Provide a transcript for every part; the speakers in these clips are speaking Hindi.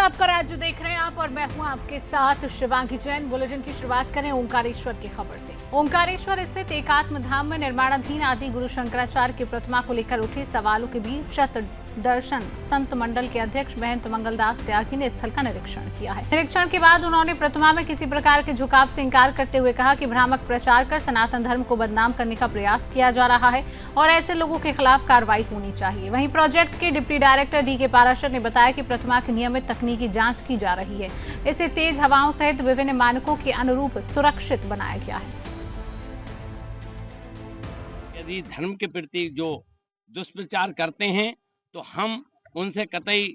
आपका राज्य देख रहे हैं आप और मैं हूं आपके साथ शिवांगी जैन। बुलेटिन की शुरुआत करें ओंकारेश्वर की खबर से। ओंकारेश्वर स्थित एकात्म धाम में निर्माणाधीन आदि गुरु शंकराचार्य की प्रतिमा को लेकर उठे सवालों के बीच शत दर्शन संत मंडल के अध्यक्ष महंत मंगलदास त्यागी ने स्थल का निरीक्षण किया है। निरीक्षण के बाद उन्होंने प्रतिमा में किसी प्रकार के झुकाव से इंकार करते हुए कहा कि भ्रामक प्रचार कर सनातन धर्म को बदनाम करने का प्रयास किया जा रहा है और ऐसे लोगों के खिलाफ कार्रवाई होनी चाहिए। वहीं प्रोजेक्ट के डिप्टी डायरेक्टर डी के पाराशर ने बताया कि प्रतिमा की नियमित तकनीकी जांच की जा रही है। इसे तेज हवाओं सहित विभिन्न मानकों के अनुरूप सुरक्षित बनाया गया है। यदि धर्म के प्रति जो दुष्प्रचार करते हैं तो हम उनसे कतई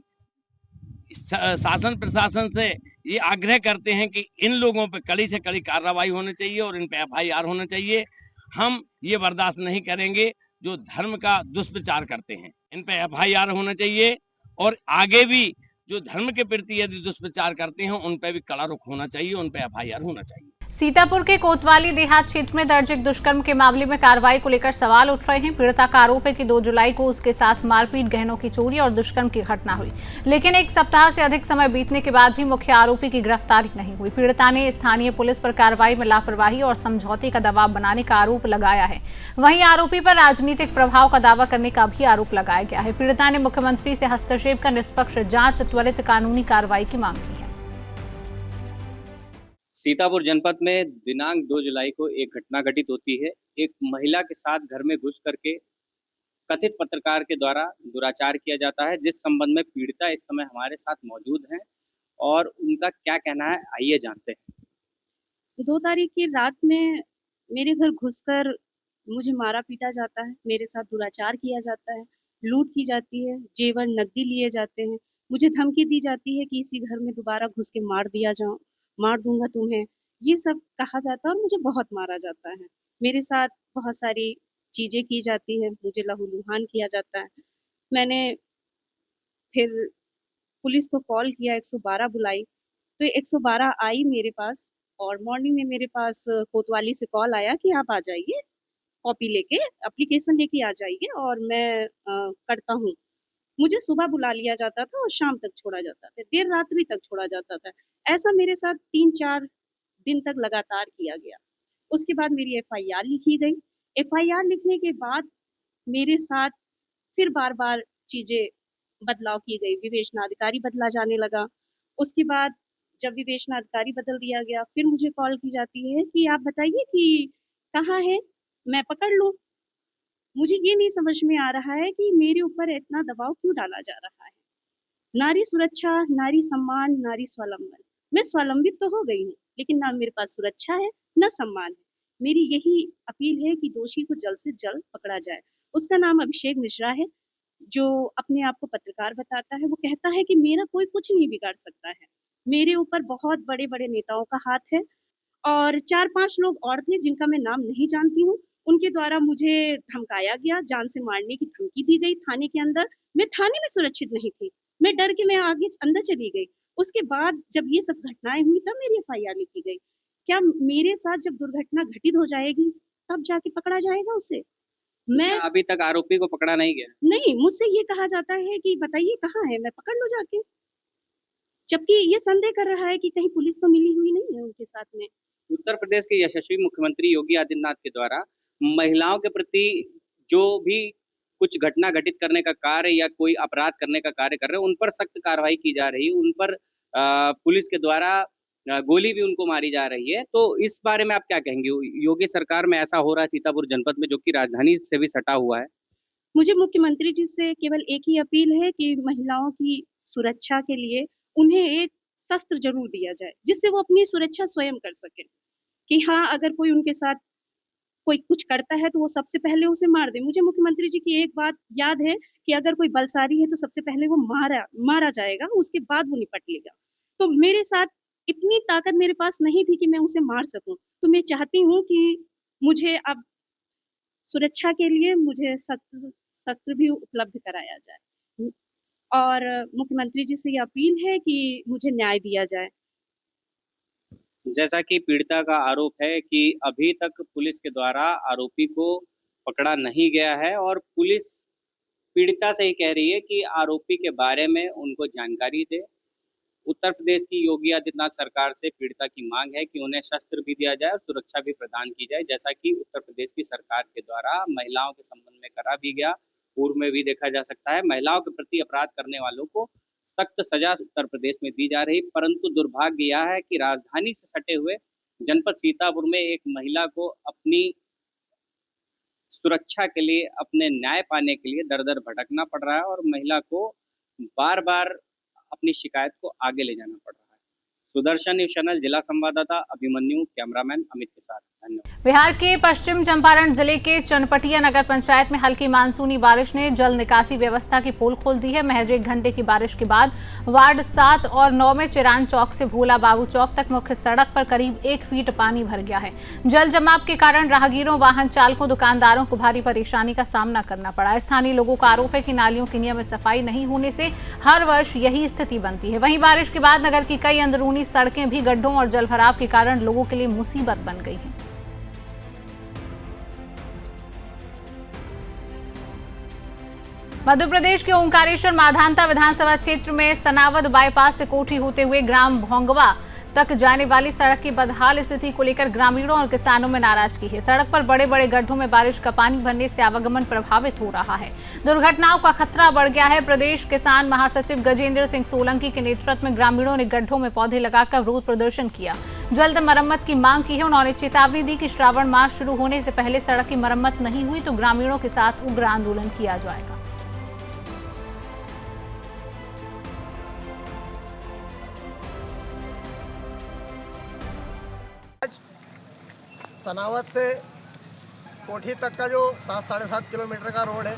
शासन प्रशासन से ये आग्रह करते हैं कि इन लोगों पर कड़ी से कड़ी कार्रवाई होनी चाहिए और इन पे एफआईआर होना चाहिए। हम ये बर्दाश्त नहीं करेंगे जो धर्म का दुष्प्रचार करते हैं, इन पे एफआईआर होना चाहिए और आगे भी जो धर्म के प्रति यदि दुष्प्रचार करते हैं उन पे भी कड़ा रुख होना चाहिए, उन पे एफआईआर होना चाहिए। सीतापुर के कोतवाली देहात क्षेत्र में दर्ज एक दुष्कर्म के मामले में कार्रवाई को लेकर सवाल उठ रहे हैं। पीड़िता का आरोप है कि 2 जुलाई को उसके साथ मारपीट, गहनों की चोरी और दुष्कर्म की घटना हुई, लेकिन 1 सप्ताह से अधिक समय बीतने के बाद भी मुख्य आरोपी की गिरफ्तारी नहीं हुई। पीड़िता ने स्थानीय पुलिस पर कार्रवाई में लापरवाही और समझौते का दबाव बनाने का आरोप लगाया है। वहीं आरोपी पर राजनीतिक प्रभाव का दावा करने का भी आरोप लगाया गया है। पीड़िता ने मुख्यमंत्री से हस्तक्षेप कर निष्पक्ष जांच, त्वरित कानूनी कार्रवाई की मांग की है। सीतापुर जनपद में दिनांक 2 जुलाई को एक घटना घटित होती है। एक महिला के साथ घर में घुस करके कथित पत्रकार के द्वारा दुराचार किया जाता है, जिस संबंध में पीड़िता इस समय हमारे साथ मौजूद हैं और उनका क्या कहना है आइए जानते हैं। 2 तारीख की रात में मेरे घर घुसकर मुझे मारा पीटा जाता है, मेरे साथ दुराचार किया जाता है, लूट की जाती है, जेवर नकदी लिए जाते हैं, मुझे धमकी दी जाती है कि इसी घर में दोबारा घुस के मार दूंगा तुम्हें, ये सब कहा जाता है और मुझे बहुत मारा जाता है। मेरे साथ बहुत सारी चीज़ें की जाती हैं, मुझे लहूलुहान किया जाता है। मैंने फिर पुलिस को कॉल किया, 112 बुलाई, तो 112 आई मेरे पास और मॉर्निंग में मेरे पास कोतवाली से कॉल आया कि आप आ जाइए, कॉपी लेके, एप्लीकेशन लेके आ जाइए और मैं करता हूँ। मुझे सुबह बुला लिया जाता था और शाम तक छोड़ा जाता था, देर रात्रि तक छोड़ा जाता था। ऐसा मेरे साथ 3-4 दिन तक लगातार किया गया। उसके बाद मेरी एफआईआर लिखी गई। एफआईआर लिखने के बाद मेरे साथ फिर बार-बार चीज़ें बदलाव की गई, विवेचनाधिकारी बदला जाने लगा। उसके बाद जब विवेचनाधिकारी बदल दिया गया, फिर मुझे कॉल की जाती है कि आप बताइए कि कहाँ है, मैं पकड़ लूँ। मुझे ये नहीं समझ में आ रहा है कि मेरे ऊपर इतना दबाव क्यों डाला जा रहा है। नारी सुरक्षा, नारी सम्मान, नारी स्वावलंबन। मैं स्वावलंबित तो हो गई हूँ, लेकिन ना मेरे पास सुरक्षा है, ना सम्मान है। मेरी यही अपील है कि दोषी को जल्द से जल्द पकड़ा जाए। उसका नाम अभिषेक मिश्रा है, जो अपने आप को पत्रकार बताता है। वो कहता है कि मेरा कोई कुछ नहीं बिगाड़ सकता है। मेरे ऊपर बहुत बड़े-बड़े नेताओं का हाथ है और 4-5 लोग और थे जिनका मैं नाम नहीं जानती हूँ। उनके द्वारा मुझे धमकाया गया, जान से मारने की धमकी दी गई थाने के अंदर। मैं थाने में सुरक्षित नहीं थी। मैं डर के मैं आगे अंदर चली गई। उसके बाद जब ये सब घटनाएँ हुई तब मेरी एफआईआर लिखी गई। क्या मेरे साथ जब दुर्घटना घटित हो जाएगी तब जाके पकड़ा जाएगा उसे? मैं अभी तक आरोपी को पकड़ा नहीं गया? नहीं, मुझसे ये कहा जाता है कि बताइए कहाँ है, मैं पकड़ लूँ जाके। जबकि ये संदेह कर रहा है कि कहीं पुलिस तो मिली हुई नहीं है उनके साथ में। उत्तर प्रदेश के यशस्वी मुख्यमंत्री योगी आदित्यनाथ के द्वारा महिलाओं के प्रति जो भी कुछ घटना घटित करने का कार्य या कोई अपराध करने का कार्य कर रहे हैं, उन पर सख्त कार्रवाई की जा रही है। उन पर पुलिस के द्वारा गोली भी उनको मारी जा रही है। तो इस बारे में आप क्या कहेंगे? योगी सरकार में ऐसा हो रहा है सीतापुर जनपद में, जो कि राजधानी से भी सटा हुआ है। मुझे मुख्यमंत्री जी से केवल एक ही अपील है कि महिलाओं की सुरक्षा के लिए उन्हें एक शस्त्र ज़रूर दिया जाए, जिससे वो अपनी सुरक्षा स्वयं कर सकें। कि हाँ, अगर कोई उनके साथ कोई कुछ करता है तो वो सबसे पहले उसे मार दें। मुझे मुख्यमंत्री जी की एक बात याद है कि अगर कोई बलशाली है तो सबसे पहले वो मारा जाएगा, उसके बाद वो निपट लेगा। तो मेरे साथ इतनी ताकत मेरे पास नहीं थी कि मैं उसे मार सकूँ। तो मैं चाहती हूँ कि मुझे अब सुरक्षा के लिए मुझे शस्त्र भी उपलब्ध कराया जाए। और मुख्यमंत्री जी से ये अपील है कि मुझे न्याय दिया जाए। जैसा कि पीड़िता का आरोप है कि अभी तक पुलिस के द्वारा आरोपी को पकड़ा नहीं गया है और पुलिस पीड़िता से ही कह रही है कि आरोपी के बारे में उनको जानकारी दे उत्तर प्रदेश की योगी आदित्यनाथ सरकार से पीड़िता की मांग है कि उन्हें शस्त्र भी दिया जाए और सुरक्षा भी प्रदान की जाए, जैसा कि उत्तर प्रदेश की सरकार के द्वारा महिलाओं के संबंध में करा भी गया, पूर्व में भी देखा जा सकता है। महिलाओं के प्रति अपराध करने वालों को सख्त सजा उत्तर प्रदेश में दी जा रही, परंतु दुर्भाग्य यह है कि राजधानी से सटे हुए जनपद सीतापुर में एक महिला को अपनी सुरक्षा के लिए, अपने न्याय पाने के लिए दर दर भटकना पड़ रहा है और महिला को बार बार अपनी शिकायत को आगे ले जाना पड़ रहा है। सुदर्शन न्यूज चैनल जिला संवाददाता अभिमन्यु, कैमरामैन अमित के साथ। धन्यवाद। बिहार के पश्चिम चंपारण जिले के चनपटिया नगर पंचायत में हल्की मानसूनी बारिश ने जल निकासी व्यवस्था की पोल खोल दी है। महज 1 घंटे की बारिश के बाद वार्ड 7 और 9 में चिरान चौक से भोला बाबू चौक तक मुख्य सड़क पर करीब 1 फीट पानी भर गया है। जल जमाव के कारण राहगीरों, वाहन चालकों, दुकानदारों को भारी परेशानी का सामना करना पड़ा। स्थानीय लोगों का आरोप है कि नालियों की नियमित सफाई नहीं होने से हर वर्ष यही स्थिति बनती है। वहीं बारिश के बाद नगर की कई अंदरूनी सड़कें भी गड्ढों और जलभराव के कारण लोगों के लिए मुसीबत बन गई हैं। मध्य प्रदेश के ओंकारेश्वर माधानता विधानसभा क्षेत्र में सनावद बाईपास से कोठी होते हुए ग्राम भोंगवा तक जाने वाली सड़क की बदहाल स्थिति को लेकर ग्रामीणों और किसानों में नाराजगी है। सड़क पर बड़े बड़े गड्ढों में बारिश का पानी भरने से आवागमन प्रभावित हो रहा है। दुर्घटनाओं का खतरा बढ़ गया है। प्रदेश किसान महासचिव गजेंद्र सिंह सोलंकी के नेतृत्व में ग्रामीणों ने गड्ढों में पौधे लगाकर विरोध प्रदर्शन किया, जल्द मरम्मत की मांग की है। उन्होंने चेतावनी दी कि श्रावण मास शुरू होने से पहले सड़क की मरम्मत नहीं हुई तो ग्रामीणों के साथ उग्र आंदोलन किया जाएगा। सनावद से कोठी तक का जो 7-7.5 किलोमीटर का रोड है,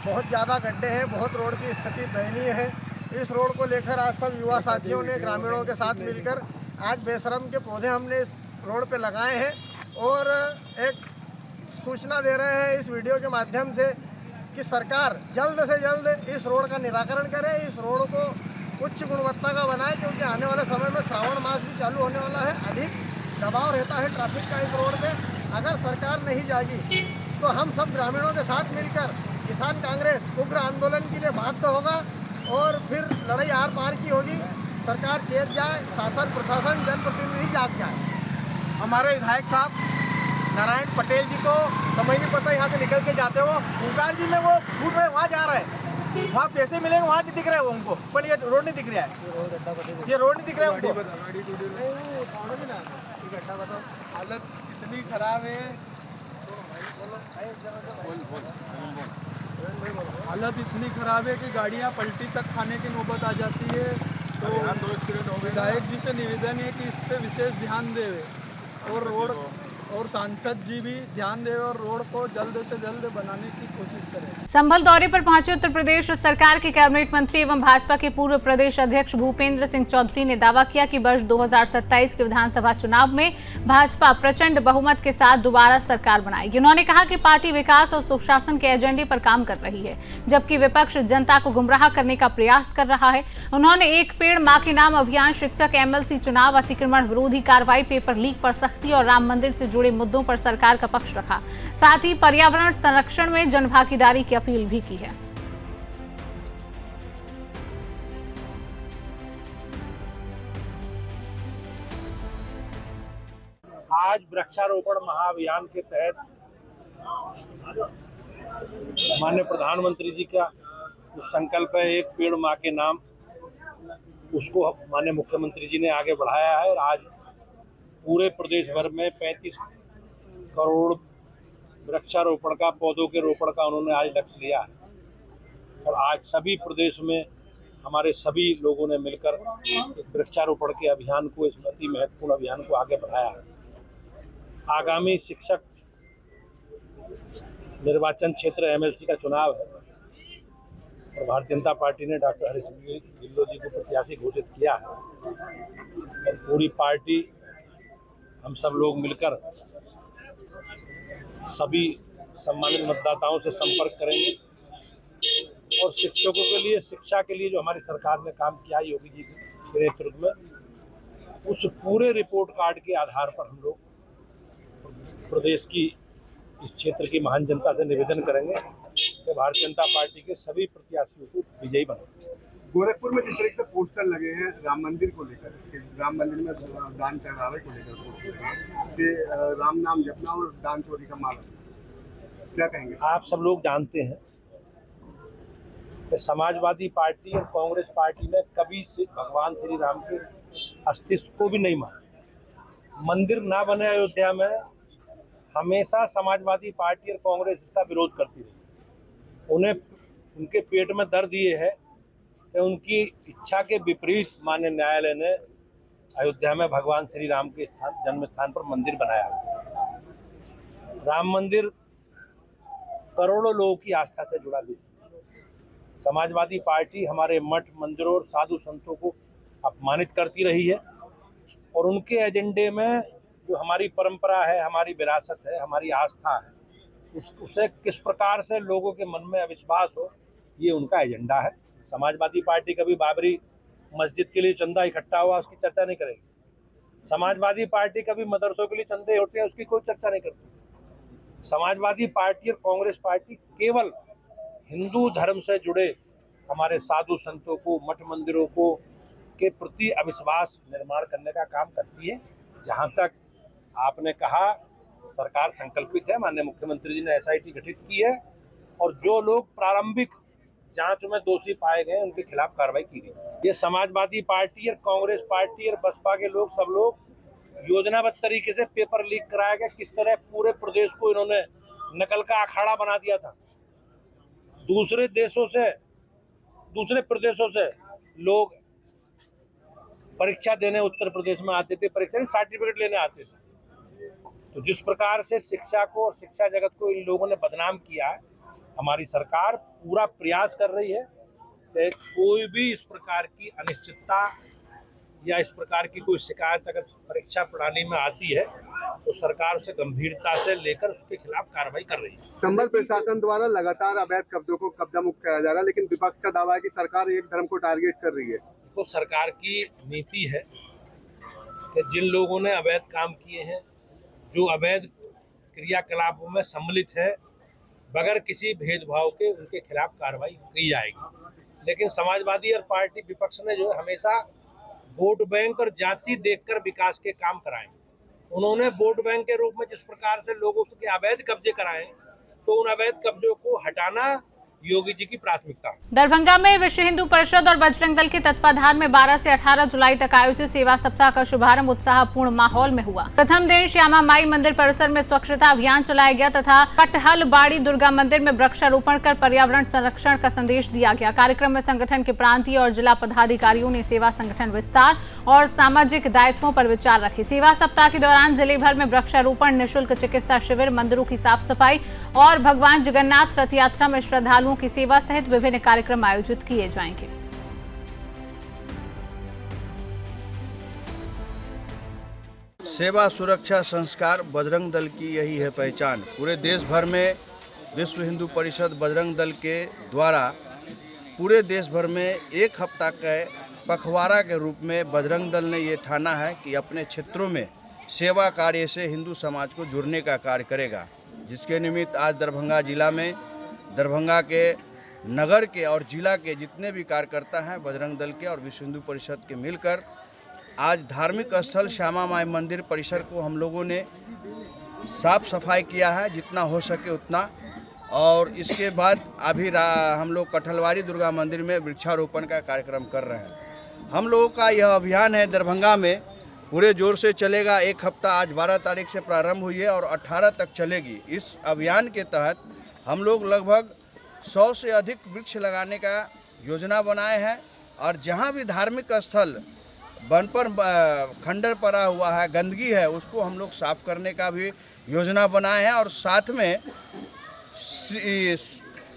बहुत ज़्यादा गड्ढे हैं, बहुत रोड की स्थिति दयनीय है। इस रोड को लेकर आज सब युवा साथियों ने ग्रामीणों के साथ मिलकर आज बेशरम के पौधे हमने इस रोड पे लगाए हैं और एक सूचना दे रहे हैं इस वीडियो के माध्यम से कि सरकार जल्द से जल्द इस रोड का निराकरण करे, इस रोड को उच्च गुणवत्ता का बनाए, क्योंकि आने वाले समय में श्रावण मास भी चालू होने वाला है। अधिक दबाव रहता है ट्रैफिक का इस रोड पे। अगर सरकार नहीं जागी तो हम सब ग्रामीणों के साथ मिलकर किसान कांग्रेस उग्र आंदोलन के लिए बाध्य होगा और फिर लड़ाई आर पार की होगी। सरकार चेत जाए, शासन प्रशासन जनप्रतिनिधि जाग जाए। हमारे विधायक साहब नारायण पटेल जी को समझ नहीं पड़ता, यहाँ से निकल के जाते हो ओंकार जी में वो घूट रहे, वहाँ जा रहे हैं, वहाँ पैसे मिलेंगे, वहाँ नहीं दिख रहा है उनको, पर ये रोड नहीं दिख रहा है, ये रोड नहीं दिख रहा है उनको। हालत इतनी खराब है, हालत इतनी खराब है कि गाड़ियां पलटी तक खाने की नौबत आ जाती है। तो विधायक जी से निवेदन है कि इस पे विशेष ध्यान देवे और रोड और सांसद जी भी ध्यान दें और रोड को जल्द से जल्द बनाने की कोशिश करें। संभल दौरे पर पहुंचे उत्तर प्रदेश सरकार के कैबिनेट मंत्री एवं भाजपा के पूर्व प्रदेश अध्यक्ष भूपेंद्र सिंह चौधरी ने दावा किया कि वर्ष 2027 के विधानसभा चुनाव में भाजपा प्रचंड बहुमत के साथ दोबारा सरकार बनाएगी। उन्होंने कहा कि पार्टी विकास और सुशासन के एजेंडे पर काम कर रही है, जबकि विपक्ष जनता को गुमराह करने का प्रयास कर रहा है। उन्होंने एक पेड़ मां के नाम अभियान, शिक्षक, MLC चुनाव, अतिक्रमण विरोधी कार्रवाई, पेपर लीक पर सख्ती और राम मंदिर से जुड़े मुद्दों पर सरकार का पक्ष रखा। साथ ही पर्यावरण संरक्षण में जनभागीदारी की अपील भी की है। आज वृक्षारोपण महाअभियान के तहत माननीय प्रधानमंत्री जी का जो संकल्प है एक पेड़ मां के नाम, उसको माननीय मुख्यमंत्री जी ने आगे बढ़ाया है। आज पूरे प्रदेश भर में 35 करोड़ वृक्षारोपण का, पौधों के रोपण का उन्होंने आज लक्ष्य लिया है और आज सभी प्रदेश में हमारे सभी लोगों ने मिलकर वृक्षारोपण के अभियान को, इस अति महत्वपूर्ण अभियान को आगे बढ़ाया है। आगामी शिक्षक निर्वाचन क्षेत्र MLC का चुनाव है और भारतीय जनता पार्टी ने डॉक्टर हरीश ढिल्लों जी को प्रत्याशी घोषित किया है और पूरी पार्टी, हम सब लोग मिलकर सभी सम्मानित मतदाताओं से संपर्क करेंगे और शिक्षकों के लिए, शिक्षा के लिए जो हमारी सरकार ने काम किया है योगी जी के नेतृत्व में, उस पूरे रिपोर्ट कार्ड के आधार पर हम लोग प्रदेश की, इस क्षेत्र की महान जनता से निवेदन करेंगे कि भारतीय जनता पार्टी के सभी प्रत्याशियों को विजयी बनाएं। गोरखपुर में जिस तरीके से पोस्टर लगे हैं राम मंदिर को लेकर कि राम मंदिर में दान चढ़ावे को लेकर कि राम नाम जपना और दान चोरी का मामला, क्या कहेंगे? आप सब लोग जानते हैं कि समाजवादी पार्टी और कांग्रेस पार्टी ने कभी से भगवान श्री राम के अस्तित्व को भी नहीं माना। मंदिर ना बने अयोध्या में हमेशा समाजवादी पार्टी और कांग्रेस इसका विरोध करती रही। उन्हें उनके पेट में दर्द ये है कि उनकी इच्छा के विपरीत माननीय न्यायालय ने अयोध्या में भगवान श्री राम के जन्म स्थान पर मंदिर बनाया। राम मंदिर करोड़ों लोगों की आस्था से जुड़ा विषय। समाजवादी पार्टी हमारे मठ मंदिरों और साधु संतों को अपमानित करती रही है और उनके एजेंडे में जो हमारी परंपरा है, हमारी विरासत है, हमारी आस्था है, उसे किस प्रकार से लोगों के मन में अविश्वास हो, ये उनका एजेंडा है। समाजवादी पार्टी कभी बाबरी मस्जिद के लिए चंदा इकट्ठा हुआ उसकी चर्चा नहीं करेगी। समाजवादी पार्टी कभी मदरसों के लिए चंदे होते हैं उसकी कोई चर्चा नहीं करती। समाजवादी पार्टी और कांग्रेस पार्टी केवल हिंदू धर्म से जुड़े हमारे साधु संतों को, मठ मंदिरों को के प्रति अविश्वास निर्माण करने का काम करती है। जहां तक आपने कहा, सरकार संकल्पित है, माननीय मुख्यमंत्री जी ने SIT गठित की है और जो लोग प्रारंभिक जांच में दोषी पाए गए उनके खिलाफ कार्रवाई की गई। ये समाजवादी पार्टी और कांग्रेस पार्टी और बसपा के लोग सब लोग योजनाबद्ध तरीके से पेपर लीक कराया गया। किस तरह पूरे प्रदेश को इन्होंने नकल का अखाड़ा बना दिया था। दूसरे प्रदेशों से लोग परीक्षा देने उत्तर प्रदेश में आते थे, परीक्षा नहीं सर्टिफिकेट लेने आते थे। तो जिस प्रकार से शिक्षा को और शिक्षा जगत को इन लोगों ने बदनाम किया है, हमारी सरकार पूरा प्रयास कर रही है कि कोई भी इस प्रकार की अनिश्चितता या इस प्रकार की कोई शिकायत अगर परीक्षा प्रणाली में आती है तो सरकार उसे गंभीरता से लेकर उसके खिलाफ कार्रवाई कर रही है। संबल प्रशासन द्वारा लगातार अवैध कब्जों को कब्जा मुक्त कराया जा रहा है, लेकिन विपक्ष का दावा है कि सरकार एक धर्म को टारगेट कर रही है। तो सरकार की नीति है कि जिन लोगों ने अवैध काम किए हैं, जो अवैध क्रियाकलापों में सम्मिलित है, बगैर किसी भेदभाव के उनके खिलाफ कार्रवाई की जाएगी। लेकिन समाजवादी और पार्टी विपक्ष ने जो हमेशा वोट बैंक और जाति देखकर विकास के काम कराए। उन्होंने वोट बैंक के रूप में जिस प्रकार से लोगों के अवैध कब्जे कराए, तो उन अवैध कब्जों को हटाना योगी जी की प्राथमिकता। दरभंगा में विश्व हिंदू परिषद और बजरंग दल के तत्वाधान में 12 से 18 जुलाई तक आयोजित सेवा सप्ताह का शुभारंभ उत्साहपूर्ण माहौल में हुआ। प्रथम दिन श्यामा माई मंदिर परिसर में स्वच्छता अभियान चलाया गया तथा कटहल बाड़ी दुर्गा मंदिर में वृक्षारोपण कर पर्यावरण संरक्षण का संदेश दिया गया। कार्यक्रम में संगठन के प्रांतीय और जिला पदाधिकारियों ने सेवा संगठन विस्तार और सामाजिक दायित्वों पर विचार रखे। सेवा सप्ताह के दौरान जिले भर में वृक्षारोपण, निःशुल्क चिकित्सा शिविर, मंदिरों की साफ सफाई और भगवान जगन्नाथ रथ यात्रा में श्रद्धालुओं की सेवा सहित विभिन्न कार्यक्रम आयोजित किए जाएंगे। सेवा, सुरक्षा, संस्कार, बजरंग दल की यही है पहचान। पूरे देश भर में विश्व हिंदू परिषद बजरंग दल के द्वारा पूरे देश भर में एक हफ्ता के पखवाड़ा के रूप में बजरंग दल ने ये ठाना है कि अपने क्षेत्रों में सेवा कार्य से हिंदू समाज को जुड़ने का कार्य करेगा, जिसके निमित्त आज दरभंगा जिला में दरभंगा के नगर के और जिला के जितने भी कार्यकर्ता हैं बजरंग दल के और विश्व हिंदू परिषद के मिलकर आज धार्मिक स्थल श्यामा माई मंदिर परिसर को हम लोगों ने साफ सफाई किया है जितना हो सके उतना। और इसके बाद अभी हम लोग कटहलवाड़ी दुर्गा मंदिर में वृक्षारोपण का कार्यक्रम कर रहे हैं। हम लोगों का यह अभियान है दरभंगा में पूरे जोर से चलेगा। एक हफ्ता आज 12 तारीख से प्रारंभ हुई है और 18 तक चलेगी। इस अभियान के तहत हम लोग लगभग 100 से अधिक वृक्ष लगाने का योजना बनाए हैं और जहां भी धार्मिक स्थल वन पर खंडर पड़ा हुआ है, गंदगी है, उसको हम लोग साफ करने का भी योजना बनाए हैं और साथ में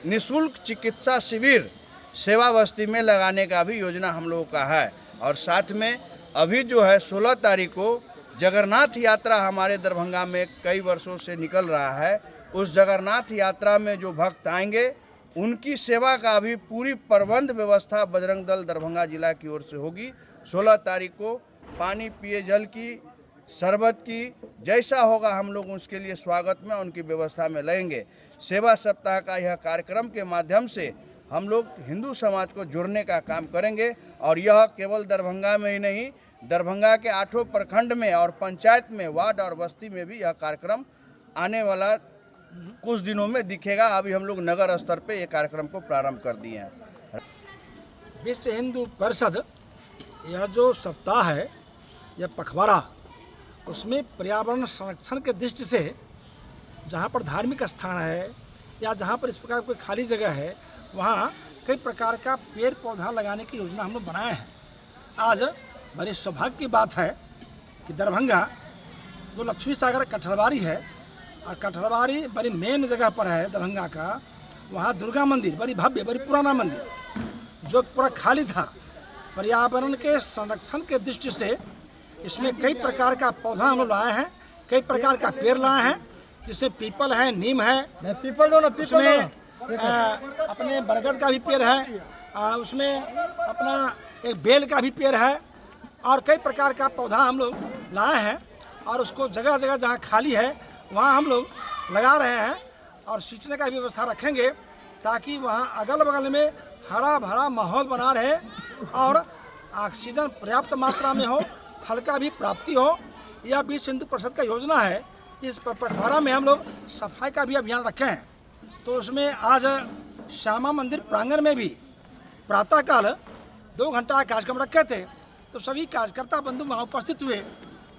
निःशुल्क चिकित्सा शिविर सेवा बस्ती में लगाने का भी योजना हम लोगों का है। और साथ में अभी जो है 16 तारीख को जगन्नाथ यात्रा हमारे दरभंगा में कई वर्षों से निकल रहा है। उस जगन्नाथ यात्रा में जो भक्त आएंगे उनकी सेवा का भी पूरी प्रबंध व्यवस्था बजरंग दल दरभंगा जिला की ओर से होगी। 16 तारीख को पानी पिए जल की, शरबत की, जैसा होगा हम लोग उसके लिए स्वागत में उनकी व्यवस्था में लगेंगे। सेवा सप्ताह का यह कार्यक्रम के माध्यम से हम लोग हिंदू समाज को जोड़ने का काम करेंगे। और यह केवल दरभंगा में ही नहीं, दरभंगा के 8 प्रखंड में और पंचायत में, वार्ड और बस्ती में भी यह कार्यक्रम आने वाला कुछ दिनों में दिखेगा। अभी हम लोग नगर स्तर पे ये कार्यक्रम को प्रारंभ कर दिए हैं। विश्व हिंदू परिषद यह जो सप्ताह है, यह पखवाड़ा, उसमें पर्यावरण संरक्षण के दृष्टि से जहाँ पर धार्मिक स्थान है या जहाँ पर इस प्रकार कोई खाली जगह है, वहाँ कई प्रकार का पेड़ पौधा लगाने की योजना हम लोग बनाए हैं। आज बड़ी सौभाग्य की बात है कि दरभंगा जो लक्ष्मी सागर कठरवारी है, और कठरवारी बड़ी मेन जगह पर है दरभंगा का, वहाँ दुर्गा मंदिर बड़ी भव्य, बड़ी पुराना मंदिर जो पूरा खाली था, पर्यावरण के संरक्षण के दृष्टि से इसमें कई प्रकार का पौधा हम लोग लाए हैं, कई प्रकार का पेड़ लाए हैं, जिसमें पीपल है, नीम है, उसमें अपने बरगद का भी पेड़ है, उसमें अपना एक बेल का भी पेड़ है, और कई प्रकार का पौधा हम लोग लाए हैं। और उसको जगह जगह जहाँ खाली है वहाँ हम लोग लगा रहे हैं और सींचने का भी व्यवस्था रखेंगे, ताकि वहाँ अगल बगल में हरा भरा माहौल बना रहे और ऑक्सीजन पर्याप्त मात्रा में हो, फल का भी प्राप्ति हो। यह विश्व हिंदू परिषद का योजना है। इस पखवाड़ा में हम लोग सफाई का भी अभियान रखे हैं। तो उसमें आज श्यामा मंदिर प्रांगण में भी प्रातःकाल 2 घंटा का कार्यक्रम रखे थे। तो सभी कार्यकर्ता बंधु वहाँ उपस्थित हुए।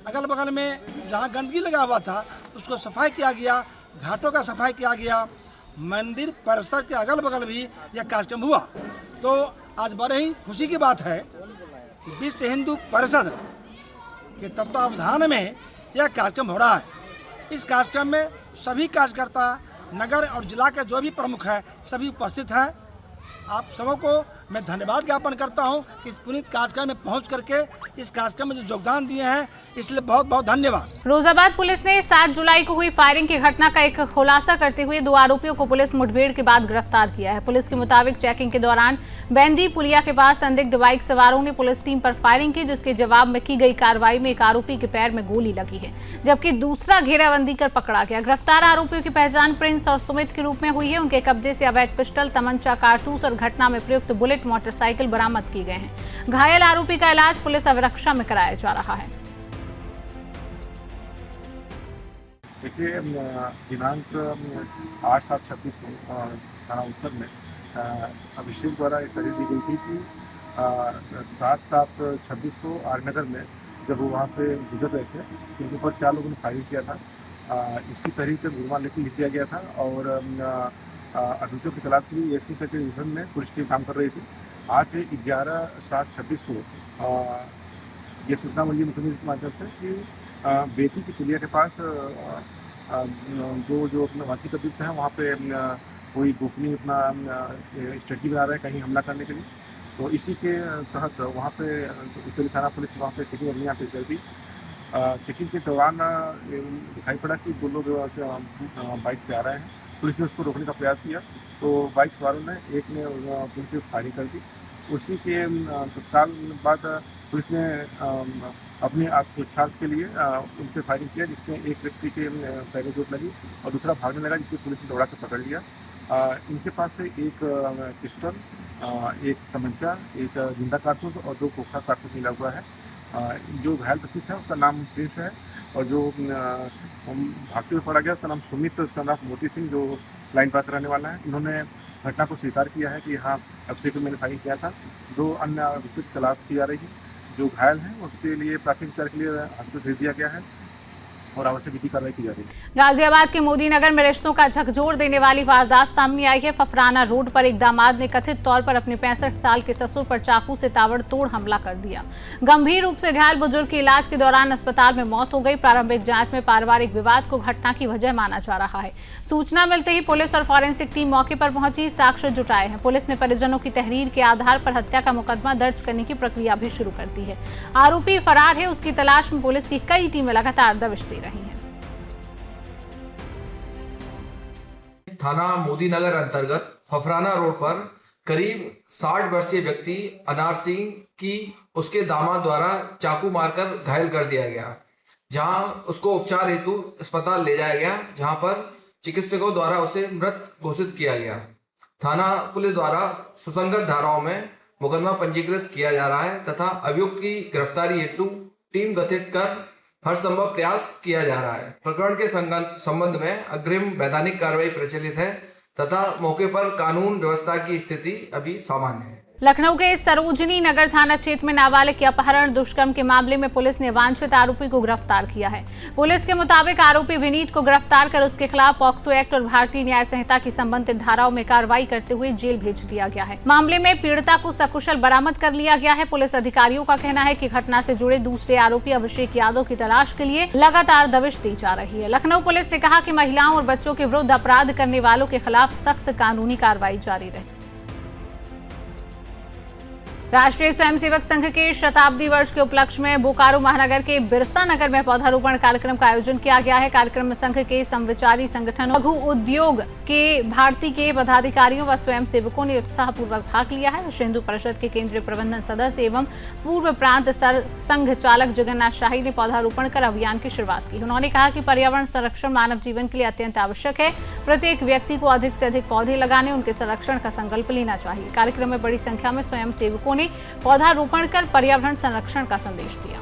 अगल बगल में जहाँ गंदगी लगा हुआ था उसको सफाई किया गया, घाटों का सफाई किया गया, मंदिर परिसर के अगल बगल भी यह कार्यक्रम हुआ। तो आज बड़े ही खुशी की बात है कि विश्व हिंदू परिषद के तत्वावधान में यह कार्यक्रम हो रहा है। इस कार्यक्रम में सभी कार्यकर्ता, नगर और जिला के जो भी प्रमुख हैं, सभी उपस्थित हैं। आप सबों को मैं धन्यवाद ज्ञापन करता हूं कि इस पुनीत कार्यक्रम में पहुंच करके इस कार्यक्रम में जो योगदान दिए हैं, इसलिए बहुत बहुत धन्यवाद। फिरोजाबाद पुलिस ने 7 जुलाई को हुई फायरिंग की घटना का एक खुलासा करते हुए 2 आरोपियों को पुलिस मुठभेड़ के बाद गिरफ्तार किया है। पुलिस के मुताबिक चेकिंग के दौरान बैंदी पुलिया के पास संदिग्ध बाइक सवारों ने पुलिस टीम पर फायरिंग की, जिसके जवाब में की गई कार्रवाई में एक आरोपी के पैर में गोली लगी है, जबकि दूसरा घेराबंदी कर पकड़ा गया। गिरफ्तार आरोपियों की पहचान प्रिंस और सुमित के रूप में हुई है। उनके कब्जे से अवैध पिस्टल, तमंचा, कारतूस और घटना में प्रयुक्त बुलेट मोटरसाइकिल बरामद किए गए हैं। घायल आरोपी का इलाज पुलिस अभिरक्षा में कराया जा रहा है। देखिए, दिनांक 8/7/26 को थाना उत्तर में अभिषेक द्वारा एक तहरीर दी गई थी कि 7/7/26 को आरनगर में जब वो वहाँ पे गुजर रहे थे, उनके ऊपर 4 लोगों ने फायरिंग किया था। इसकी तहरीर पर जुर्माना लिख दिया गया था और अभियुक्तों की तलाश के लिए एसपी सेक्रेटरी डिवीजन में पुलिस टीम काम कर रही थी। आज 11/7/26 को ये सूचना मिली मुख्यमंत्री के माध्यम से कि बेटी की पुलिया के पास जो अपने वांछित अभियुक्त हैं वहाँ पे कोई गोपनीय अपना स्ट्रेटजी बना रहे हैं कहीं हमला करने के लिए। तो इसी के तहत वहाँ पे उत्तरी थाना पुलिस वहाँ पे चेकिंग अभियान पे कर दी। चेकिंग के दौरान दिखाई पड़ा कि 2 लोग बाइक से आ रहे हैं। पुलिस ने उसको रोकने का प्रयास किया तो बाइक सवारों ने एक ने पुलिस पे फायरिंग कर दी। उसी के तत्काल बाद पुलिस ने अपने आत्मरक्षा के लिए उन पर फायरिंग किया, जिसमें एक व्यक्ति के पैर में चोट लगी और दूसरा भागने लगा, जिसको पुलिस ने दौड़ा कर पकड़ लिया। इनके पास से एक पिस्टल, एक तमंचा, एक जिंदा कारतूस और 2 खोखा कारतूस मिला हुआ है। जो घायल व्यक्ति था उसका नाम प्रिंस है और जो भागते हुए पड़ा गया उसका नाम सुमित सन ऑफ मोती सिंह, जो लाइन पास रहने वाला है। इन्होंने घटना को स्वीकार किया है कि हाँ, अभिषेक को मैंने फायरिंग किया था। 2 अन्य आरोपियों की तलाश की जा रही है। जो घायल हैं उसके लिए प्राथमिक उपचार के लिए अस्पताल भेज दिया गया है और आवश्यक विधि कार्रवाई की जा रही है। गाजियाबाद के मोदी नगर में रिश्तों का झकझोर देने वाली वारदात सामने आई है। फफराना रोड पर एक दामाद ने कथित तौर पर अपने 65 साल के ससुर पर चाकू से ताबड़तोड़ हमला कर दिया। गंभीर रूप से घायल बुजुर्ग की इलाज के दौरान अस्पताल में मौत हो गई। प्रारंभिक जांच में पारिवारिक विवाद को घटना की वजह माना जा रहा है। सूचना मिलते ही पुलिस और फॉरेंसिक टीम मौके पर पहुंची, साक्ष्य जुटाए हैं। पुलिस ने परिजनों की तहरीर के आधार पर हत्या का मुकदमा दर्ज करने की प्रक्रिया भी शुरू कर दी है। आरोपी फरार है, उसकी तलाश में पुलिस की कई टीमें लगातार दबिश दे रही हैं। थाना मोदी नगर अंतर्गत फफराना रोड पर करीब 60 वर्षीय व्यक्ति अनार सिंह की उसके दामाद द्वारा चाकू मारकर घायल कर दिया गया, जहां उसको उपचार हेतु अस्पताल ले जाया गया, जहां पर चिकित्सकों द्वारा उसे मृत घोषित किया गया। थाना पुलिस द्वारा सुसंगत धाराओं में मुकदमा पंजीकृत किया जा रहा है तथा अभियुक्त की गिरफ्तारी हेतु टीम गठित कर हर संभव प्रयास किया जा रहा है। प्रकरण के संबंध में अग्रिम वैधानिक कार्रवाई प्रचलित है तथा मौके पर कानून व्यवस्था की स्थिति अभी सामान्य है। लखनऊ के सरोजनी नगर थाना क्षेत्र में नाबालिग के अपहरण दुष्कर्म के मामले में पुलिस ने वांछित आरोपी को गिरफ्तार किया है। पुलिस के मुताबिक आरोपी विनीत को गिरफ्तार कर उसके खिलाफ पॉक्सो एक्ट और भारतीय न्याय संहिता की संबंधित धाराओं में कार्रवाई करते हुए जेल भेज दिया गया है। मामले में पीड़िता को सकुशल बरामद कर लिया गया है। पुलिस अधिकारियों का कहना है कि घटना से जुड़े दूसरे आरोपी अभिषेक यादव की तलाश के लिए लगातार दबिश दी जा रही है। लखनऊ पुलिस ने कहा कि महिलाओं और बच्चों के विरुद्ध अपराध करने वालों के खिलाफ सख्त कानूनी कार्रवाई जारी रहे। राष्ट्रीय स्वयंसेवक संघ के शताब्दी वर्ष के उपलक्ष्य में बोकारो महानगर के बिरसा नगर में पौधारोपण कार्यक्रम का आयोजन किया गया है। कार्यक्रम में संघ के समविचारी संगठनों, लघु उद्योग के भारती के पदाधिकारियों व स्वयंसेवकों ने उत्साहपूर्वक भाग लिया है। विश्व हिंदू परिषद के केंद्रीय प्रबंधन सदस्य एवं पूर्व प्रांत संघ चालक जगन्नाथ शाही ने पौधारोपण कर अभियान की शुरुआत की। उन्होंने कहा कि पर्यावरण संरक्षण मानव जीवन के लिए अत्यंत आवश्यक है। प्रत्येक व्यक्ति को अधिक से अधिक पौधे लगाने, उनके संरक्षण का संकल्प लेना चाहिए। कार्यक्रम में बड़ी संख्या में स्वयंसेवकों ने पौधारोपण कर पर्यावरण संरक्षण का संदेश दिया।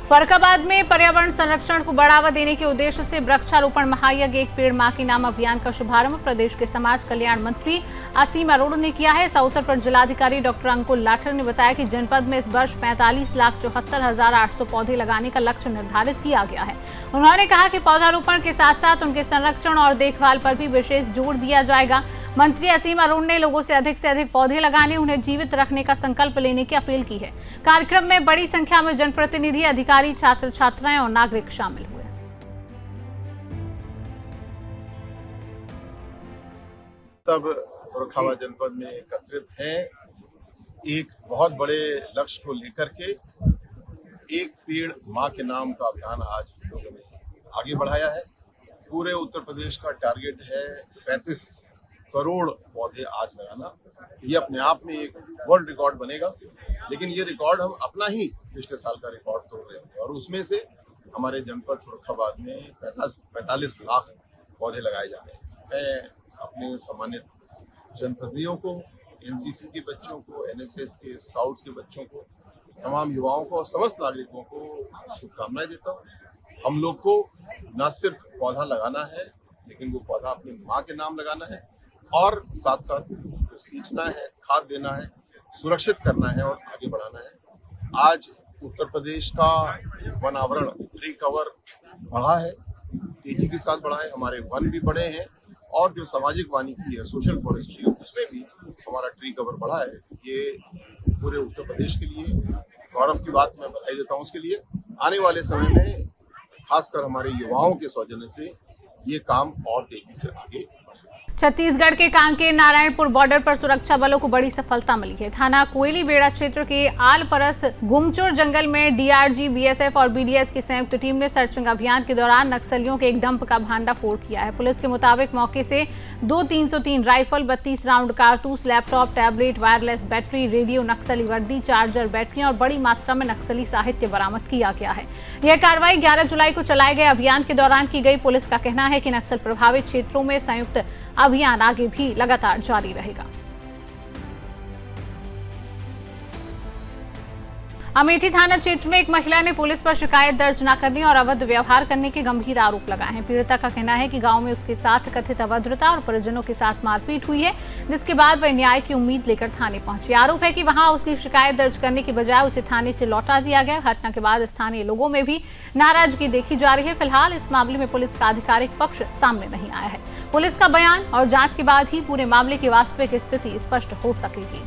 फर्रुखाबाद में पर्यावरण संरक्षण को बढ़ावा देने के उद्देश्य से वृक्षारोपण महायज्ञ एक पेड़ मां के नाम अभियान का शुभारंभ प्रदेश के समाज कल्याण मंत्री असीम अरोड़ा ने किया है। इस अवसर पर जिलाधिकारी डॉक्टर अंकुल लाठर ने बताया कि जनपद में इस वर्ष 45,74,800 पौधे लगाने का लक्ष्य निर्धारित किया गया है। उन्होंने कहा कि पौधारोपण के साथ साथ उनके संरक्षण और देखभाल पर भी विशेष जोर दिया जाएगा। मंत्री असीम अरोड़ा ने लोगों से अधिक पौधे लगाने, उन्हें जीवित रखने का संकल्प लेने की अपील की है। कार्यक्रम में बड़ी संख्या में जनप्रतिनिधि, अधिकारी, छात्र छात्राएं और नागरिक शामिल हुए। तब फर्रुखाबाद जनपद में एकत्रित हैं एक बहुत बड़े लक्ष्य को लेकर के एक पेड़ मां के नाम का अभियान आज लोगों ने आगे बढ़ाया है। पूरे उत्तर प्रदेश का टारगेट है 35 करोड़ पौधे आज लगाना। ये अपने आप में एक वर्ल्ड रिकॉर्ड बनेगा, लेकिन ये रिकॉर्ड हम अपना ही पिछले साल का रिकॉर्ड तोड़ रहे हैं और उसमें से हमारे जनपद फर्रुखाबाद में 45 लाख पौधे लगाए जा रहे हैं। मैं अपने सम्मानित जनप्रतिनिधियों को, एनसीसी के बच्चों को, एनएसएस के, स्काउट्स के बच्चों को, तमाम युवाओं को और समस्त नागरिकों को शुभकामनाएं देता हूँ। हम लोग को न सिर्फ पौधा लगाना है, लेकिन वो पौधा अपने माँ के नाम लगाना है और साथ साथ उसको सींचना है, खाद देना है, सुरक्षित करना है और आगे बढ़ाना है। आज उत्तर प्रदेश का वन आवरण, ट्री कवर बढ़ा है, तेजी के साथ बढ़ा है। हमारे वन भी बढ़े हैं और जो सामाजिक वानिकी है, सोशल फॉरेस्ट्री है, उसमें भी हमारा ट्री कवर बढ़ा है। ये पूरे उत्तर प्रदेश के लिए गौरव की बात, मैं बधाई देता हूँ उसके लिए। आने वाले समय में खासकर हमारे युवाओं के सौजन्य से ये काम और तेजी से आगे। छत्तीसगढ़ के कांकेर नारायणपुर बॉर्डर पर सुरक्षा बलों को बड़ी सफलता मिली है। थाना कोयली बेड़ा क्षेत्र के आलपरस गुमचोर जंगल में डीआरजी, बीएसएफ और बीडीएस की संयुक्त टीम ने सर्चिंग अभियान के दौरान नक्सलियों के एक डंप का भांडाफोड़ किया है। पुलिस के मुताबिक मौके से 2 303 राइफल, 32 राउंड कारतूस, laptop, tablet, wireless battery, radio, नक्सली वर्दी, चार्जर, बैटरियां और बड़ी मात्रा में नक्सली साहित्य बरामद किया गया है। यह कार्रवाई 11 जुलाई को चलाए गए अभियान के दौरान की गई। पुलिस का कहना है कि नक्सल प्रभावित क्षेत्रों में संयुक्त अभियान आगे भी लगातार जारी रहेगा। अमेठी थाना क्षेत्र में एक महिला ने पुलिस पर शिकायत दर्ज न करने और अवैध व्यवहार करने के गंभीर आरोप लगाए हैं। पीड़िता का कहना है कि गांव में उसके साथ कथित अभद्रता और परिजनों के साथ मारपीट हुई है, जिसके बाद वह न्याय की उम्मीद लेकर थाने पहुंची। आरोप है कि वहां उसकी शिकायत दर्ज करने की बजाय उसे थाने से लौटा दिया गया। घटना के बाद स्थानीय लोगों में भी नाराजगी देखी जा रही है। फिलहाल इस मामले में पुलिस का आधिकारिक पक्ष सामने नहीं आया है। पुलिस का बयान और जांच के बाद ही पूरे मामले की वास्तविक स्थिति स्पष्ट हो सकेगी।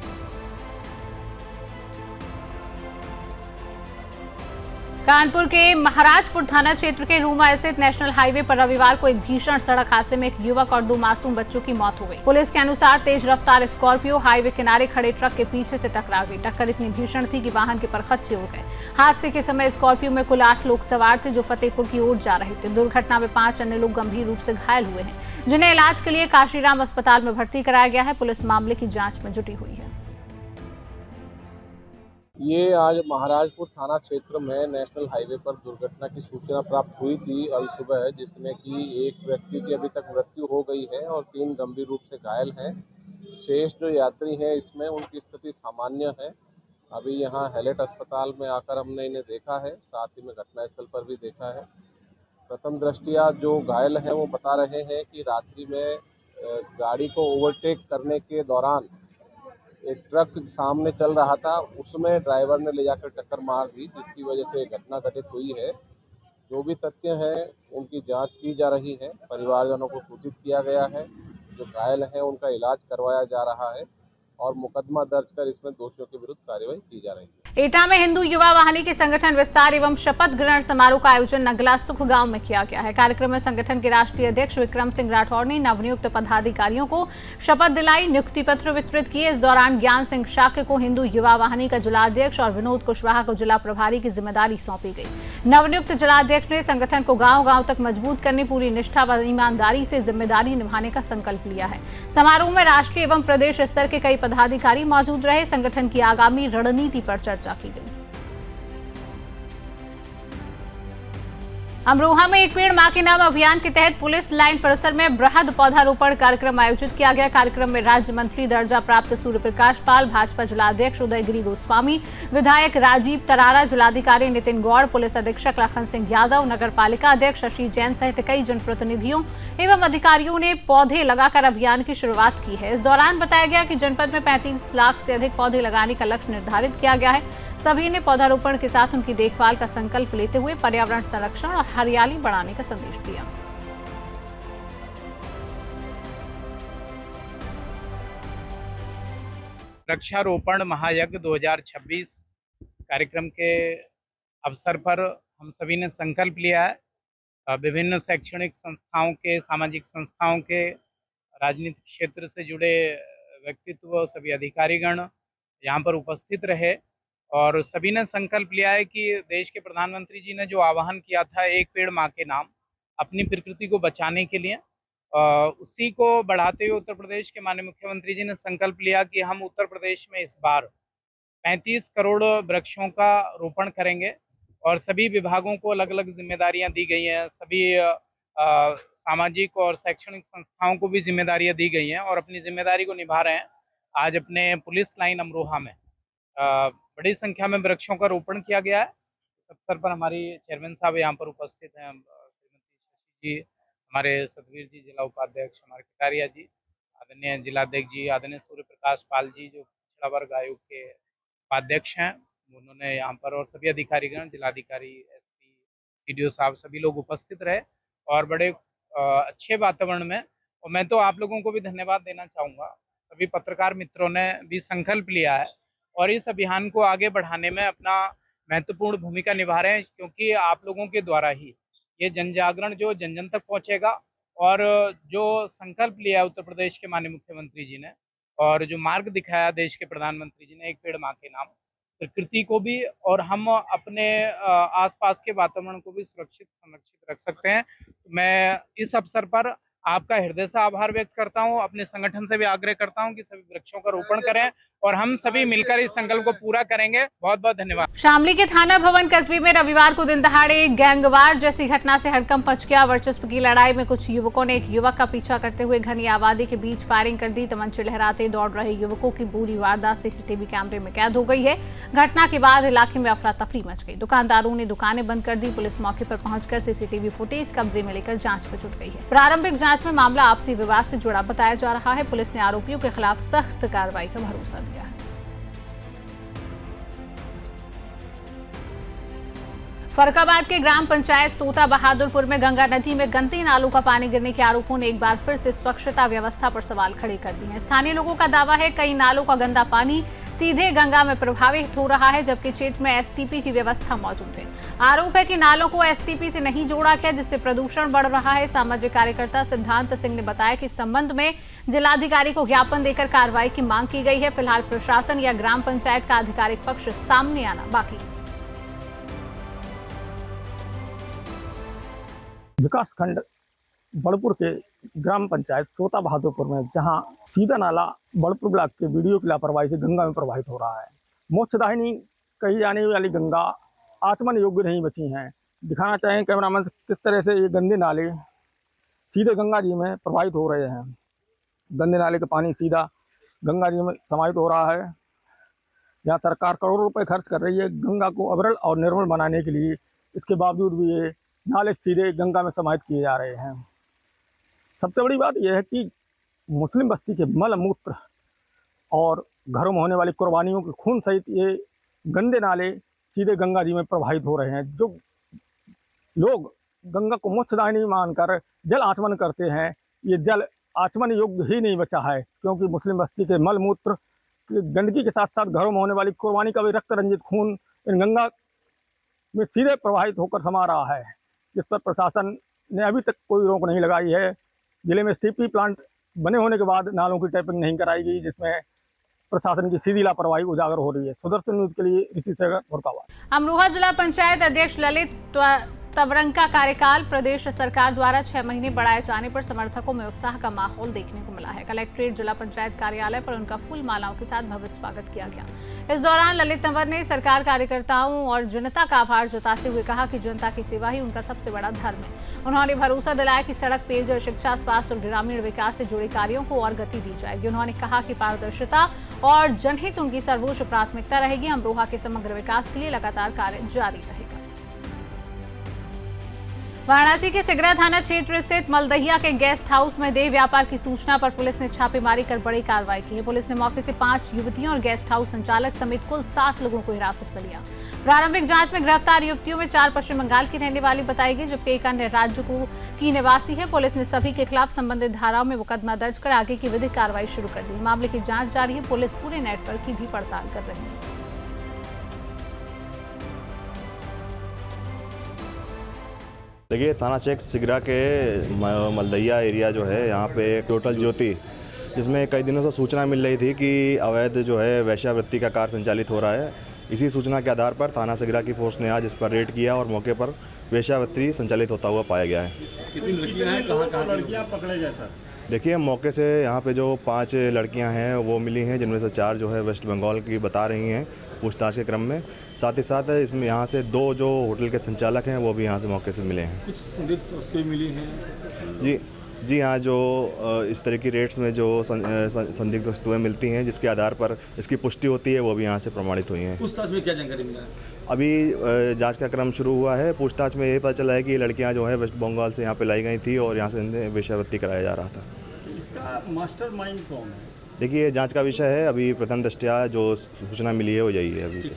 कानपुर के महाराजपुर थाना क्षेत्र के रूमा स्थित नेशनल हाईवे पर रविवार को एक भीषण सड़क हादसे में एक युवक और 2 मासूम बच्चों की मौत हो गई। पुलिस के अनुसार तेज रफ्तार स्कॉर्पियो हाईवे किनारे खड़े ट्रक के पीछे से टकरा गई। टक्कर इतनी भीषण थी कि वाहन के परखच्चे उड़ गए। हादसे के समय स्कॉर्पियो में कुल 8 लोग सवार थे, जो फतेहपुर की ओर जा रहे थे। दुर्घटना में 5 अन्य लोग गंभीर रूप से घायल हुए हैं, जिन्हें इलाज के लिए काशीराम अस्पताल में भर्ती कराया गया है। पुलिस मामले की जाँच में जुटी हुई है। ये आज महाराजपुर थाना क्षेत्र में नेशनल हाईवे पर दुर्घटना की सूचना प्राप्त हुई थी अभी सुबह, जिसमें कि एक व्यक्ति की अभी तक मृत्यु हो गई है और 3 गंभीर रूप से घायल हैं। शेष जो यात्री हैं इसमें उनकी स्थिति सामान्य है। अभी यहाँ हैलेट अस्पताल में आकर हमने इन्हें देखा है, साथ ही में घटनास्थल पर भी देखा है। प्रथम दृष्टया जो घायल हैं वो बता रहे हैं कि रात्रि में गाड़ी को ओवरटेक करने के दौरान एक ट्रक सामने चल रहा था, उसमें ड्राइवर ने ले जाकर टक्कर मार दी, जिसकी वजह से घटना घटित हुई है। जो भी तथ्य हैं उनकी जांच की जा रही है, परिवारजनों को सूचित किया गया है। जो घायल हैं उनका इलाज करवाया जा रहा है और मुकदमा दर्ज कर इसमें दोषियों के विरुद्ध कार्रवाई की जा रही है। एटा में हिंदू युवा वाहिनी के संगठन विस्तार एवं शपथ ग्रहण समारोह का आयोजन नगला सुख गांव में किया गया है। कार्यक्रम में संगठन के राष्ट्रीय अध्यक्ष विक्रम सिंह राठौर ने नवनियुक्त पदाधिकारियों को शपथ दिलाई, नियुक्ति पत्र वितरित किए। इस दौरान ज्ञान सिंह शाक्य को हिंदू युवा वाहिनी का जिलाध्यक्ष और विनोद कुशवाहा को जिला प्रभारी की जिम्मेदारी सौंपी गई। नवनियुक्त जिलाध्यक्ष ने संगठन को गांव-गांव तक मजबूत करने, पूरी निष्ठा व ईमानदारी से जिम्मेदारी निभाने का संकल्प लिया है। समारोह में राष्ट्रीय एवं प्रदेश स्तर के कई पदाधिकारी मौजूद रहे। संगठन की आगामी रणनीति पर चर्चा की गई। अमरोहा में एक पेड़ मां के नाम अभियान के तहत पुलिस लाइन परिसर में बृहद पौधारोपण कार्यक्रम आयोजित किया गया। कार्यक्रम में राज्य मंत्री दर्जा प्राप्त सूर्य प्रकाश पाल, भाजपा जिलाध्यक्ष उदयगिरी गोस्वामी, विधायक राजीव तरारा, जिलाधिकारी नितिन गौड़, पुलिस अधीक्षक लखन सिंह यादव, नगर पालिका अध्यक्ष शशि जैन सहित कई जनप्रतिनिधियों एवं अधिकारियों ने पौधे लगाकर अभियान की शुरुआत की है। इस दौरान बताया गया कि जनपद में 35 लाख से अधिक पौधे लगाने का लक्ष्य निर्धारित किया गया है। सभी ने पौधारोपण के साथ उनकी देखभाल का संकल्प लेते हुए पर्यावरण संरक्षण और हरियाली बढ़ाने का संदेश दिया। वृक्षारोपण महायज्ञ 2026 कार्यक्रम के अवसर पर हम सभी ने संकल्प लिया है। विभिन्न शैक्षणिक संस्थाओं के, सामाजिक संस्थाओं के, राजनीतिक क्षेत्र से जुड़े व्यक्तित्व, सभी अधिकारीगण यहाँ पर उपस्थित रहे और सभी ने संकल्प लिया है कि देश के प्रधानमंत्री जी ने जो आह्वान किया था एक पेड़ मां के नाम, अपनी प्रकृति को बचाने के लिए, उसी को बढ़ाते हुए उत्तर प्रदेश के माननीय मुख्यमंत्री जी ने संकल्प लिया कि हम उत्तर प्रदेश में इस बार 35 करोड़ वृक्षों का रोपण करेंगे और सभी विभागों को अलग अलग जिम्मेदारियां दी गई हैं। सभी सामाजिक और शैक्षणिक संस्थाओं को भी जिम्मेदारियां दी गई हैं और अपनी जिम्मेदारी को निभा रहे हैं। आज अपने पुलिस लाइन अमरोहा में बड़ी संख्या में वृक्षों का रोपण किया गया है। इस अवसर पर हमारी चेयरमैन साहब यहाँ पर उपस्थित हैं, श्रीमती जी, हमारे सतवीर जी जिला उपाध्यक्ष, हमारे कटारिया जी, आदरणीय जिलाध्यक्ष जी, आदरणीय सूर्य प्रकाश पाल जी जो पिछड़ा वर्ग आयोग के उपाध्यक्ष हैं, उन्होंने यहाँ पर, और सभी अधिकारीगण, जिलाधिकारी, एसपी, सीडीओ साहब, सभी लोग उपस्थित रहे और बड़े अच्छे वातावरण में। और मैं तो आप लोगों को भी धन्यवाद देना चाहूँगा। सभी पत्रकार मित्रों ने भी संकल्प लिया है और इस अभियान को आगे बढ़ाने में अपना महत्वपूर्ण भूमिका निभा रहे हैं, क्योंकि आप लोगों के द्वारा ही ये जन जागरण जो जन जन तक पहुंचेगा और जो संकल्प लिया है उत्तर प्रदेश के माननीय मुख्यमंत्री जी ने और जो मार्ग दिखाया देश के प्रधानमंत्री जी ने एक पेड़ मां के नाम, प्रकृति को भी और हम अपने आसपास के वातावरण को भी सुरक्षित संरक्षित रख सकते हैं। मैं इस अवसर पर आपका हृदय से आभार व्यक्त करता हूं। अपने संगठन से भी आग्रह करता हूं कि सभी वृक्षों का रोपण करें और हम सभी मिलकर इस संकल्प को पूरा करेंगे। बहुत बहुत धन्यवाद। शामली के थाना भवन कस्बे में रविवार को दिन दहाड़े गैंगवार जैसी घटना से हड़कंप मच गया। वर्चस्व की लड़ाई में कुछ युवकों ने एक युवक का पीछा करते हुए घनी आबादी के बीच फायरिंग कर दी। तमंचे लहराते दौड़ रहे युवकों की पूरी वारदात सीसीटीवी कैमरे में कैद हो गई है। घटना के बाद इलाके में अफरा तफरी मच गई। दुकानदारों ने दुकानें बंद कर दी। पुलिस मौके पर पहुंचकर सीसीटीवी फुटेज कब्जे में लेकर जांच में जुट गई है। प्रारंभिक जांच में मामला आपसी विवाद से जुड़ा बताया जा रहा है। पुलिस ने आरोपियों के खिलाफ सख्त कार्रवाई का भरोसा दिया है। फर्रुखाबाद के ग्राम पंचायत सोता बहादुरपुर में गंगा नदी में गंदे नालों का पानी गिरने के आरोपों ने एक बार फिर से स्वच्छता व्यवस्था पर सवाल खड़े कर दिए हैं। स्थानीय लोगों का दावा है कई नालों का गंदा पानी सीधे गंगा में प्रभावित हो रहा है, जबकि क्षेत्र में एसटीपी की व्यवस्था मौजूद है। आरोप है कि नालों को एसटीपी से नहीं जोड़ा गया, जिससे प्रदूषण बढ़ रहा है। सामाजिक कार्यकर्ता सिद्धांत सिंह ने बताया कि इस संबंध में जिलाधिकारी को ज्ञापन देकर कार्रवाई की मांग की गई है। फिलहाल प्रशासन या ग्राम पंचायत का आधिकारिक पक्ष सामने आना बाकी है। विकासखंड बड़पुर के ग्राम पंचायत सोता बहादुरपुर में जहां सीधा नाला बड़पुर ब्लॉक के बीडीओ की लापरवाही से गंगा में प्रवाहित हो रहा है। मोक्षदायिनी कही जाने वाली गंगा आचमन योग्य नहीं बची हैं। दिखाना चाहें कैमरामैन किस तरह से ये गंदे नाले सीधे गंगा जी में प्रवाहित हो रहे हैं। गंदे नाले का पानी सीधा गंगा जी में समाहित हो रहा है। यहाँ सरकार करोड़ों रुपए खर्च कर रही है गंगा को अविरल और निर्मल बनाने के लिए, इसके बावजूद भी ये नाले सीधे गंगा में समाहित किए जा रहे हैं। सबसे बड़ी बात यह है कि मुस्लिम बस्ती के मल मूत्र और घरों में होने वाली कुर्बानियों के खून सहित ये गंदे नाले सीधे गंगा जी में प्रवाहित हो रहे हैं। जो लोग गंगा को मोक्षदायिनी मानकर जल आचमन करते हैं, ये जल आचमन योग्य ही नहीं बचा है, क्योंकि मुस्लिम बस्ती के मल मूत्र की गंदगी के साथ साथ घरों में होने वाली कुर्बानी का भी रक्त रंजित खून इन गंगा में सीधे प्रवाहित होकर समा रहा है, जिस पर प्रशासन ने अभी तक कोई रोक नहीं लगाई है। जिले में स्टीपी प्लांट बने होने के बाद नालों की टैपिंग नहीं कराई गई, जिसमें प्रशासन की सीधी लापरवाही उजागर हो रही है। सुदर्शन न्यूज के लिए ऋषि सेगर, फुरकाबाद। अमरोहा जिला पंचायत अध्यक्ष ललित तवरंग का कार्यकाल प्रदेश सरकार द्वारा 6 महीने बढ़ाए जाने पर समर्थकों में उत्साह का माहौल देखने को मिला है। कलेक्ट्रेट जिला पंचायत कार्यालय पर उनका फूल मालाओं के साथ भव्य स्वागत किया गया। इस दौरान ललित तंवर ने सरकार, कार्यकर्ताओं और जनता का आभार जताते हुए कहा कि जनता की सेवा ही उनका सबसे बड़ा धर्म है। उन्होंने भरोसा दिलाया कि सड़क, पेयजल, शिक्षा, स्वास्थ्य और ग्रामीण विकास से जुड़े कार्यों को और गति दी जाएगी। उन्होंने कहा कि पारदर्शिता और जनहित उनकी सर्वोच्च प्राथमिकता रहेगी। अमरोहा के समग्र विकास के लिए लगातार कार्य जारी रहेगा। वाराणसी के सिगरा थाना क्षेत्र स्थित मलदहिया के गेस्ट हाउस में देह व्यापार की सूचना पर पुलिस ने छापेमारी कर बड़ी कार्रवाई की है। पुलिस ने मौके से 5 युवतियों और गेस्ट हाउस संचालक समेत कुल 7 लोगों को हिरासत में लिया। प्रारंभिक जांच में गिरफ्तार युवतियों में 4 पश्चिम बंगाल की रहने वाली बताई गई, जबकि एक अन्य राज्य की निवासी है। पुलिस ने सभी के खिलाफ संबंधित धाराओं में मुकदमा दर्ज कर आगे की विधिक कार्रवाई शुरू कर दी। मामले की जाँच जारी है। पुलिस पूरे नेटवर्क की भी पड़ताल कर रही है। देखिए, थाना क्षेत्र सिगरा के मलदहिया एरिया जो है, यहाँ पे टोटल ज्योति, जिसमें कई दिनों से सूचना मिल रही थी कि अवैध जो है वेश्यावृत्ति का कार्य संचालित हो रहा है। इसी सूचना के आधार पर थाना सिगरा की फोर्स ने आज इस पर रेड किया और मौके पर वेश्यावृत्ति संचालित होता हुआ पाया गया है। कितनी लड़कियां हैं, कहाँ लड़कियां पकड़े गए सर? देखिए, मौके से यहाँ पे जो 5 लड़कियां हैं वो मिली हैं, जिनमें से 4 जो है वेस्ट बंगाल की बता रही हैं पूछताछ के क्रम में। साथ ही साथ इसमें यहाँ से 2 जो होटल के संचालक हैं वो भी यहाँ से मौके से मिले हैं। कुछ संदिग्ध वस्तुएं मिली हैं? जी हाँ, जो इस तरह की रेट्स में जो संदिग्ध वस्तुएं मिलती हैं, जिसके आधार पर इसकी पुष्टि होती है, वो भी यहाँ से प्रमाणित हुई हैं। पूछताछ में क्या जानकारी मिला? अभी जांच का क्रम शुरू हुआ है। पूछताछ में ये पता चला है कि लड़कियाँ जो है वेस्ट बंगाल से यहाँ पे लाई गई थी और यहाँ से इन्हें वेश्यावृत्ति कराया जा रहा था। इसका मास्टरमाइंड कौन है? देखिए, जांच का विषय है। अभी प्रथम दृष्टया जो सूचना मिली है वो यही है। अभी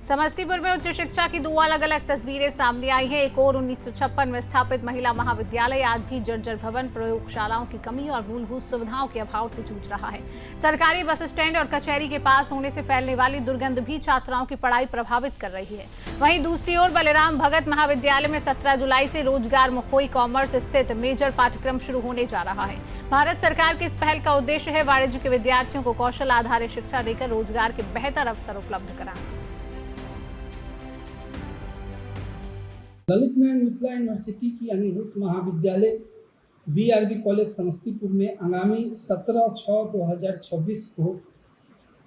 समस्तीपुर में उच्च शिक्षा की 2 अलग-अलग तस्वीरें सामने आई हैं। एक और 1956 में स्थापित महिला महाविद्यालय आज भी जर्जर भवन, प्रयोगशालाओं की कमी और मूलभूत सुविधाओं के अभाव से जूझ रहा है। सरकारी बस स्टैंड और कचहरी के पास होने से फैलने वाली दुर्गंध भी छात्राओं की पढ़ाई प्रभावित कर रही है। वहीं दूसरी ओर बलराम भगत महाविद्यालय में 17 जुलाई से रोजगार मुखोई कॉमर्स स्थित मेजर पाठ्यक्रम शुरू होने जा रहा है। भारत सरकार की इस पहल का उद्देश्य है वाणिज्य के विद्यार्थियों को कौशल आधारित शिक्षा देकर रोजगार के बेहतर अवसर उपलब्ध कराना। ललित नारायण मिथिला यूनिवर्सिटी की अनिरुद्ध महाविद्यालय BRB कॉलेज समस्तीपुर में आगामी 17/6/2026 को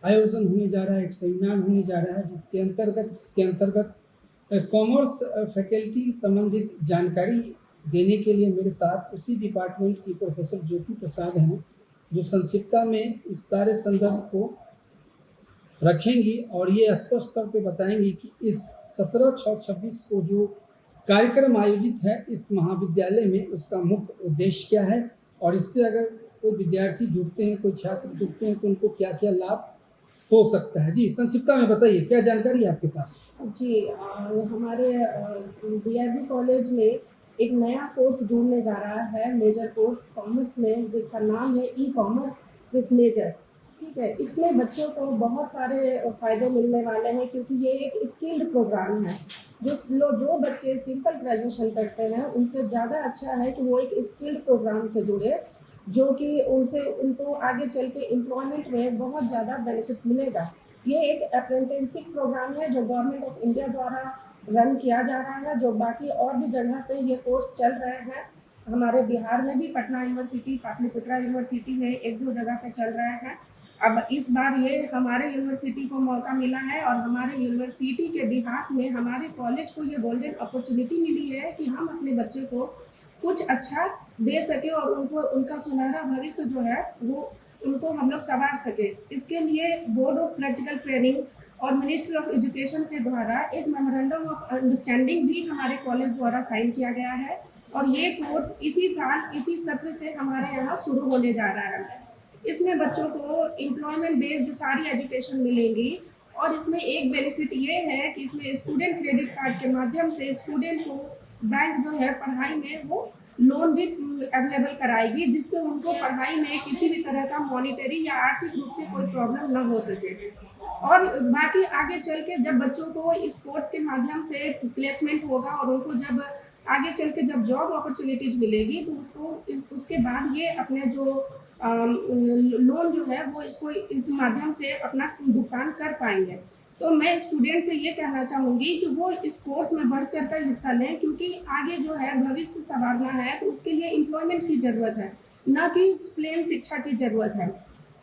आयोजन होने जा रहा है। एक सेमिनार होने जा रहा है, जिसके अंतर्गत कॉमर्स फैकल्टी संबंधित जानकारी देने के लिए मेरे साथ उसी डिपार्टमेंट की प्रोफेसर ज्योति प्रसाद हैं, जो संक्षिप्तता में इस सारे संदर्भ को रखेंगी और ये स्पष्ट तौर पे बताएंगी कि इस 17/6/26 को जो कार्यक्रम आयोजित है इस महाविद्यालय में, उसका मुख्य उद्देश्य क्या है और इससे अगर कोई विद्यार्थी जुड़ते हैं, कोई छात्र जुड़ते हैं, तो उनको क्या क्या लाभ हो सकता है। जी, संक्षिप्तता में बताइए, क्या जानकारी है आपके पास? जी, हमारे BRB कॉलेज में एक नया कोर्स जुड़ने जा रहा है, मेजर कोर्स कॉमर्स में, जिसका नाम है ई-कॉमर्स विथ मेजर। ठीक है, इसमें बच्चों को बहुत सारे फ़ायदे मिलने वाले हैं, क्योंकि ये एक स्किल्ड प्रोग्राम है। जो बच्चे सिंपल ग्रेजुएशन करते हैं, उनसे ज़्यादा अच्छा है कि वो एक स्किल्ड प्रोग्राम से जुड़े, जो कि उनको आगे चल के एम्प्लॉयमेंट में बहुत ज़्यादा बेनिफिट मिलेगा। ये एक अप्रेंटिसशिप प्रोग्राम है जो गवर्नमेंट ऑफ इंडिया द्वारा रन किया जा रहा है, जो बाकी और भी जगह पे ये कोर्स चल रहे हैं। हमारे बिहार में भी पटना यूनिवर्सिटी, पाटलिपुत्रा यूनिवर्सिटी में 1-2 जगह पे चल रहे हैं। अब इस बार ये हमारे यूनिवर्सिटी को मौका मिला है और हमारे यूनिवर्सिटी के बिहाफ में हमारे कॉलेज को ये गोल्डन अपॉर्चुनिटी मिली है कि हम अपने बच्चे को कुछ अच्छा दे सके और उनको उनका सुनहरा भविष्य जो है वो उनको हम लोग संवार सके। इसके लिए बोर्ड ऑफ प्रैक्टिकल ट्रेनिंग और मिनिस्ट्री ऑफ एजुकेशन के द्वारा एक मेमोरेंडम ऑफ अंडरस्टैंडिंग भी हमारे कॉलेज द्वारा साइन किया गया है और ये कोर्स इसी साल इसी सत्र से हमारे यहाँ शुरू होने जा रहा है। इसमें बच्चों को एम्प्लॉयमेंट बेस्ड सारी एजुकेशन मिलेंगी और इसमें एक बेनिफिट ये है कि इसमें स्टूडेंट क्रेडिट कार्ड के माध्यम से स्टूडेंट को बैंक जो है पढ़ाई में वो लोन भी अवेलेबल कराएगी, जिससे उनको पढ़ाई में किसी भी तरह का मॉनिटरी या आर्थिक रूप से कोई प्रॉब्लम न हो सके। और बाकी आगे चल के जब बच्चों को इस कोर्स के माध्यम से प्लेसमेंट होगा और उनको जब आगे चल के जब जॉब अपॉर्चुनिटीज मिलेगी तो उसको उसके बाद ये अपने जो लोन जो है वो इसको इस माध्यम से अपना भुगतान कर पाएंगे। तो मैं स्टूडेंट से ये कहना चाहूँगी कि वो इस कोर्स में बढ़ चढ़ कर हिस्सा लें, क्योंकि आगे जो है भविष्य संवारना है तो उसके लिए एम्प्लॉयमेंट की ज़रूरत है, ना कि प्लेन शिक्षा की ज़रूरत है।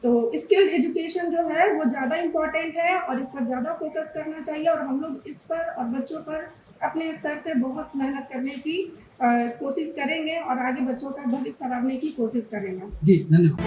तो स्किल्ड एजुकेशन जो है वो ज़्यादा इम्पोर्टेंट है और इस पर ज़्यादा फोकस करना चाहिए और हम लोग इस पर और बच्चों पर अपने स्तर से बहुत मेहनत करने की कोशिश करेंगे और आगे बच्चों का भविष्य संवारने की कोशिश करेंगे। जी धन्यवाद।